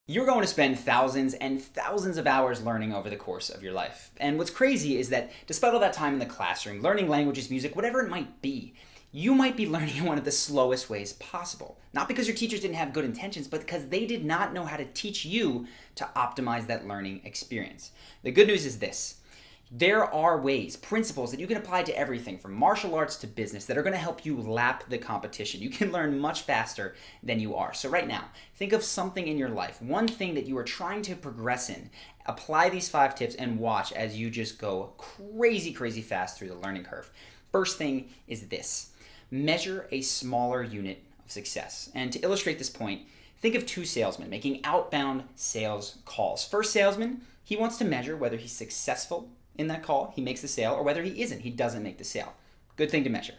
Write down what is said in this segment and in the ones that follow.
You're going to spend thousands and thousands of hours learning over the course of your life. And what's crazy is that despite all that time in the classroom, learning languages, music, whatever it might be, you might be learning in one of the slowest ways possible. Not because your teachers didn't have good intentions, but because they did not know how to teach you to optimize that learning experience. The good news is this. There are ways, principles that you can apply to everything from martial arts to business that are going to help you lap the competition. You can learn much faster than you are. So right now, think of something in your life, one thing that you are trying to progress in. Apply these 5 tips and watch as you just go crazy fast through the learning curve. First thing is this. Measure a smaller unit of success. And to illustrate this point, think of 2 salesmen making outbound sales calls. First salesman, he wants to measure whether he's successful in that call, he makes the sale, or whether he isn't, he doesn't make the sale. Good thing to measure.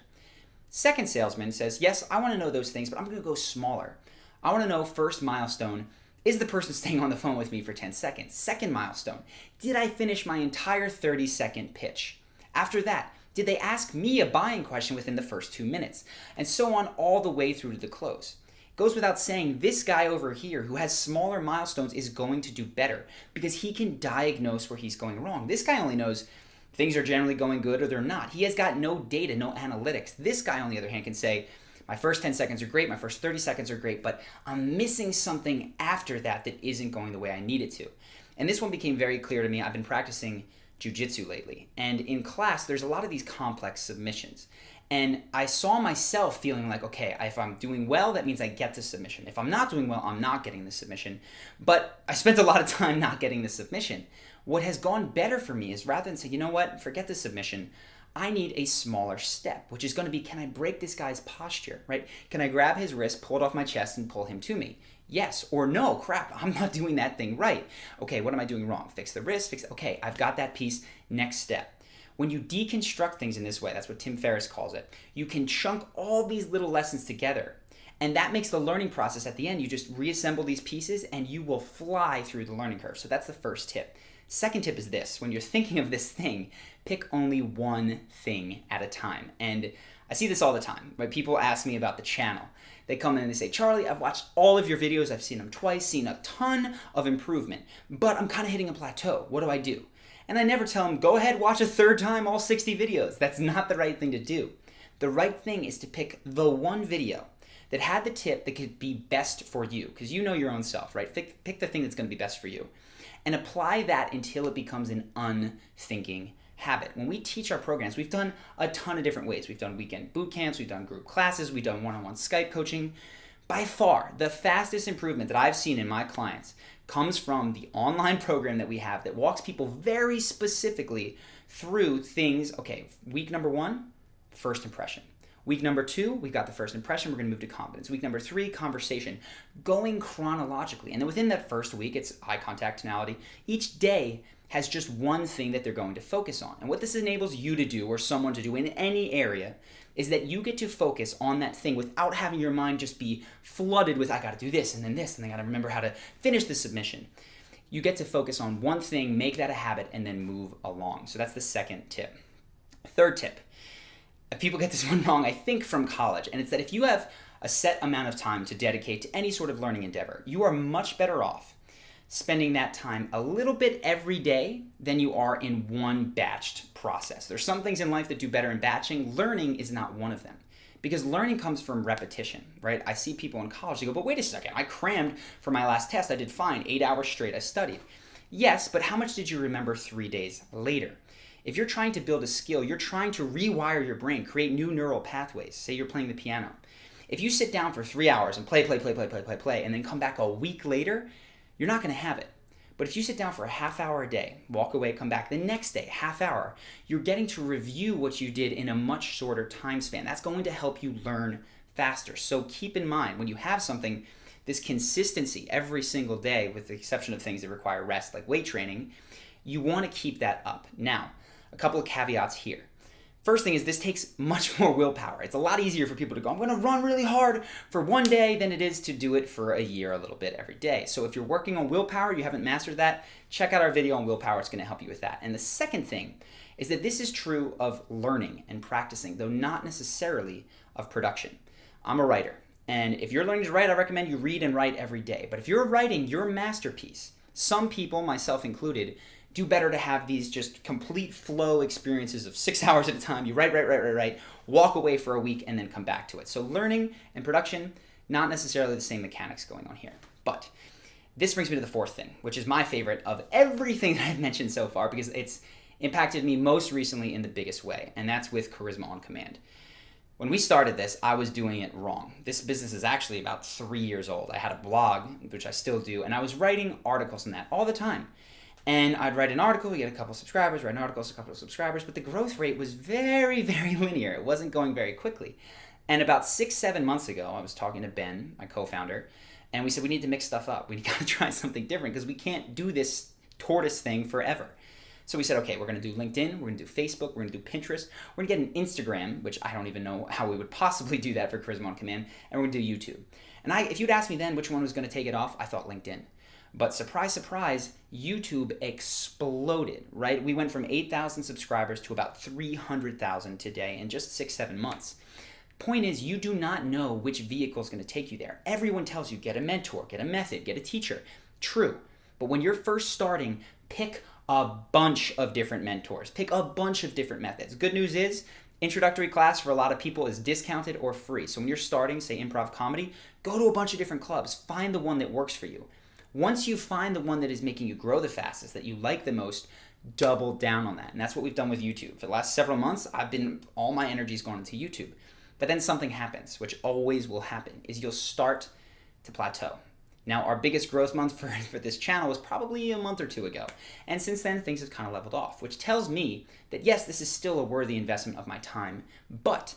Second salesman says, yes, I want to know those things, but I'm going to go smaller. I want to know first milestone, is the person staying on the phone with me for 10 seconds? Second milestone, did I finish my entire 30-second pitch? After that, did they ask me a buying question within the first 2 minutes? And so on all the way through to the close. Goes without saying, this guy over here who has smaller milestones is going to do better because he can diagnose where he's going wrong. This guy only knows things are generally going good or they're not. He has got no data, no analytics. This guy, on the other hand, can say, my first 10 seconds are great, my first 30 seconds are great, but I'm missing something after that that isn't going the way I need it to. And this one became very clear to me. I've been practicing jiu-jitsu lately. And in class, there's a lot of these complex submissions. And I saw myself feeling like, okay, if I'm doing well, that means I get the submission. If I'm not doing well, I'm not getting the submission. But I spent a lot of time not getting the submission. What has gone better for me is rather than say, you know what, forget the submission, I need a smaller step, which is going to be, can I break this guy's posture, right? Can I grab his wrist, pull it off my chest, and pull him to me? Yes or no, crap, I'm not doing that thing right. Okay, what am I doing wrong? Fix the wrist, okay, I've got that piece, next step. When you deconstruct things in this way, that's what Tim Ferriss calls it, you can chunk all these little lessons together. And that makes the learning process at the end. You just reassemble these pieces and you will fly through the learning curve. So that's the first tip. Second tip is this. When you're thinking of this thing, pick only one thing at a time. And I see this all the time, right? People ask me about the channel. They come in and they say, Charlie, I've watched all of your videos. I've seen them twice, seen a ton of improvement, but I'm kind of hitting a plateau. What do I do? And I never tell them, go ahead, watch a third time all 60 videos. That's not the right thing to do. The right thing is to pick the one video that had the tip that could be best for you, because you know your own self, right? Pick the thing that's going to be best for you and apply that until it becomes an unthinking habit. When we teach our programs, we've done a ton of different ways. We've done weekend boot camps, we've done group classes, we've done one-on-one Skype coaching. By far, the fastest improvement that I've seen in my clients comes from the online program that we have that walks people very specifically through things. Okay, week number 1, first impression. Week number 2, we've got the first impression, we're gonna move to confidence. Week number 3, conversation, going chronologically. And then within that first week, it's eye contact, tonality. Each day has just one thing that they're going to focus on. And what this enables you to do or someone to do in any area is that you get to focus on that thing without having your mind just be flooded with, I gotta do this, and then I gotta remember how to finish the submission. You get to focus on one thing, make that a habit, and then move along. So that's the second tip. Third tip. People get this one wrong, I think, from college, and it's that if you have a set amount of time to dedicate to any sort of learning endeavor, you are much better off spending that time a little bit every day than you are in one batched process. There's some things in life that do better in batching. Learning is not one of them because learning comes from repetition, right? I see people in college, they go, but wait a second, I crammed for my last test. I did fine, 8 hours straight, I studied. Yes, but how much did you remember 3 days later? If you're trying to build a skill, you're trying to rewire your brain, create new neural pathways. Say you're playing the piano. If you sit down for 3 hours and play, and then come back a week later, you're not going to have it. But if you sit down for a half hour a day, walk away, come back the next day, half hour, you're getting to review what you did in a much shorter time span. That's going to help you learn faster. So keep in mind, when you have something, this consistency every single day, with the exception of things that require rest, like weight training, you want to keep that up. Now, a couple of caveats here. First thing is this takes much more willpower. It's a lot easier for people to go, I'm going to run really hard for one day than it is to do it for a year a little bit every day. So if you're working on willpower, you haven't mastered that, check out our video on willpower. It's going to help you with that. And the second thing is that this is true of learning and practicing, though not necessarily of production. I'm a writer. And if you're learning to write, I recommend you read and write every day. But if you're writing your masterpiece, some people, myself included, do better to have these just complete flow experiences of 6 hours at a time. You write, walk away for a week, and then come back to it. So learning and production, not necessarily the same mechanics going on here. But this brings me to the fourth thing, which is my favorite of everything that I've mentioned so far, because it's impacted me most recently in the biggest way, and that's with Charisma on Command. When we started this, I was doing it wrong. This business is actually about 3 years old. I had a blog, which I still do, and I was writing articles in that all the time. And I'd write an article, get a couple of subscribers, write an article, a couple of subscribers, but the growth rate was very, very linear. It wasn't going very quickly. And about 6-7 months ago, I was talking to Ben, my co-founder, and we said we need to mix stuff up. We got to try something different because we can't do this tortoise thing forever. So we said, okay, we're going to do LinkedIn, we're going to do Facebook, we're going to do Pinterest, we're going to get an Instagram, which I don't even know how we would possibly do that for Charisma on Command, and we're going to do YouTube. And if you'd asked me then which one was going to take it off, I thought LinkedIn. But surprise, surprise, YouTube exploded, right? We went from 8,000 subscribers to about 300,000 today in just 6-7 months. Point is, you do not know which vehicle is going to take you there. Everyone tells you, get a mentor, get a method, get a teacher. True. But when you're first starting, pick a bunch of different mentors. Pick a bunch of different methods. Good news is, introductory class for a lot of people is discounted or free. So when you're starting, say, improv comedy, go to a bunch of different clubs. Find the one that works for you. Once you find the one that is making you grow the fastest, that you like the most, double down on that. And that's what we've done with YouTube. For the last several months, all my energy's gone into YouTube. But then something happens, which always will happen, is you'll start to plateau. Now, our biggest growth month for this channel was probably a month or two ago. And since then, things have kind of leveled off, which tells me that yes, this is still a worthy investment of my time, but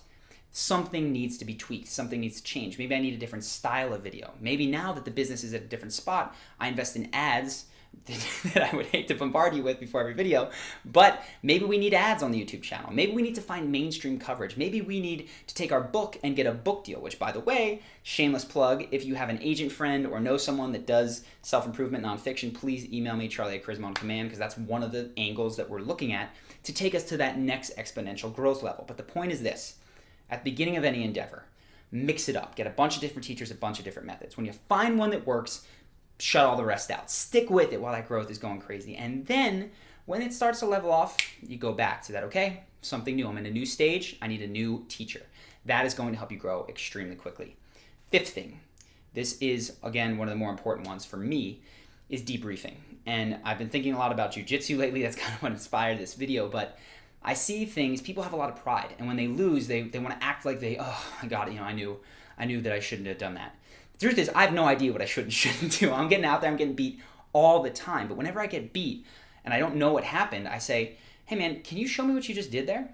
something needs to be tweaked. Something needs to change. Maybe I need a different style of video. Maybe now that the business is at a different spot, I invest in ads that I would hate to bombard you with before every video, but maybe we need ads on the YouTube channel. Maybe we need to find mainstream coverage. Maybe we need to take our book and get a book deal, which, by the way, shameless plug, if you have an agent friend or know someone that does self-improvement nonfiction, please email me, Charlie@charismaoncommand, because that's one of the angles that we're looking at to take us to that next exponential growth level. But the point is this: at the beginning of any endeavor, mix it up. Get a bunch of different teachers, a bunch of different methods. When you find one that works, shut all the rest out. Stick with it while that growth is going crazy. And then when it starts to level off, you go back to that, okay, something new. I'm in a new stage. I need a new teacher. That is going to help you grow extremely quickly. Fifth thing, this is, again, one of the more important ones for me, is debriefing. And I've been thinking a lot about jiu-jitsu lately. That's kind of what inspired this video. But I see things, people have a lot of pride. And when they lose, they want to act like I got it. I knew that I shouldn't have done that. The truth is, I have no idea what I should and shouldn't do. I'm getting out there, I'm getting beat all the time. But whenever I get beat and I don't know what happened, I say, hey man, can you show me what you just did there?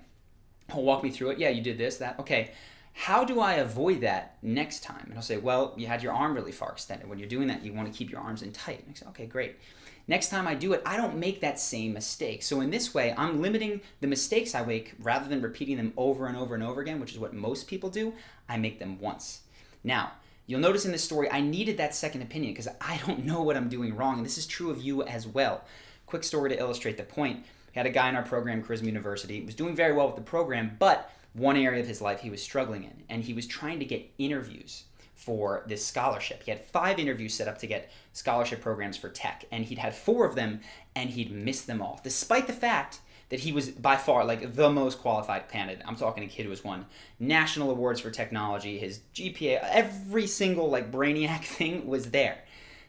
He'll walk me through it. Yeah, you did this, that. Okay, how do I avoid that next time? And he'll say, well, you had your arm really far extended. When you're doing that, you want to keep your arms in tight. And I say, okay, great. Next time I do it, I don't make that same mistake. So in this way, I'm limiting the mistakes I make rather than repeating them over and over and over again, which is what most people do. I make them once. Now, you'll notice in this story, I needed that second opinion because I don't know what I'm doing wrong. And this is true of you as well. Quick story to illustrate the point. We had a guy in our program, Charisma University, was doing very well with the program, but one area of his life he was struggling in. And he was trying to get interviews for this scholarship. He had 5 interviews set up to get scholarship programs for tech. And he'd had 4 of them, and he'd missed them all, despite the fact that he was by far the most qualified candidate. I'm talking a kid who has won national awards for technology, his GPA, every single brainiac thing was there.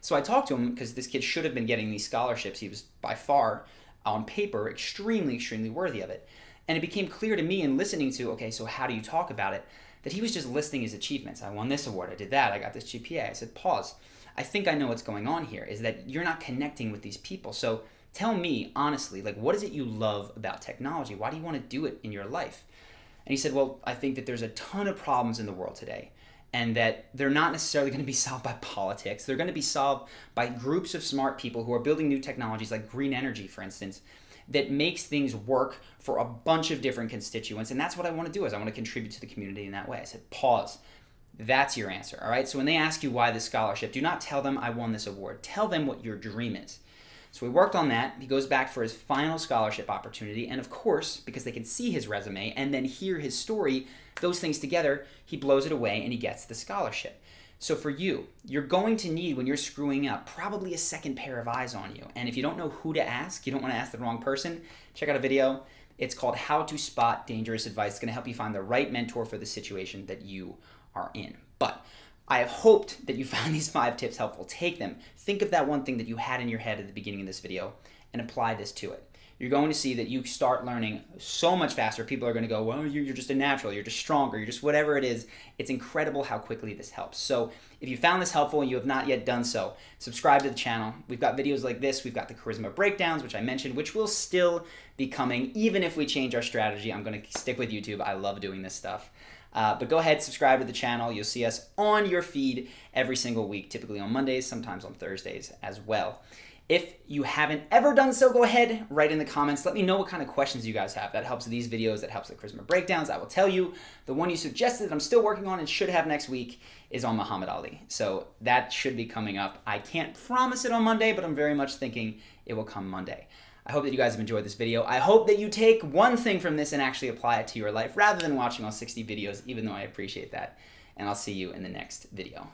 So I talked to him because this kid should have been getting these scholarships. He was by far, on paper, extremely, extremely worthy of it. And it became clear to me in listening to, okay, so how do you talk about it, that he was just listing his achievements. I won this award, I did that, I got this GPA. I said, pause. I think I know what's going on here, is that you're not connecting with these people. So tell me, honestly, what is it you love about technology? Why do you want to do it in your life? And he said, well, I think that there's a ton of problems in the world today, and that they're not necessarily going to be solved by politics. They're going to be solved by groups of smart people who are building new technologies like green energy, for instance, that makes things work for a bunch of different constituents. And that's what I want to do, is I want to contribute to the community in that way. I said, pause. That's your answer, all right? So when they ask you why this scholarship, do not tell them I won this award. Tell them what your dream is. So we worked on that. He goes back for his final scholarship opportunity. And of course, because they can see his resume and then hear his story, those things together, he blows it away and he gets the scholarship. So for you, you're going to need, when you're screwing up, probably a second pair of eyes on you. And if you don't know who to ask, you don't want to ask the wrong person, check out a video. It's called How to Spot Dangerous Advice. It's going to help you find the right mentor for the situation that you are in. But I have hoped that you found these 5 tips helpful. Take them. Think of that one thing that you had in your head at the beginning of this video and apply this to it. You're going to see that you start learning so much faster. People are going to go, well, you're just a natural, you're just stronger, you're just whatever it is. It's incredible how quickly this helps. So if you found this helpful and you have not yet done so, subscribe to the channel. We've got videos like this. We've got the charisma breakdowns, which I mentioned, which will still be coming. Even if we change our strategy, I'm going to stick with YouTube. I love doing this stuff. But go ahead, subscribe to the channel. You'll see us on your feed every single week, typically on Mondays, sometimes on Thursdays as well. If you haven't ever done so, go ahead, write in the comments. Let me know what kind of questions you guys have. That helps these videos. That helps the charisma breakdowns. I will tell you, the one you suggested that I'm still working on and should have next week is on Muhammad Ali. So that should be coming up. I can't promise it on Monday, but I'm very much thinking it will come Monday. I hope that you guys have enjoyed this video. I hope that you take one thing from this and actually apply it to your life rather than watching all 60 videos, even though I appreciate that. And I'll see you in the next video.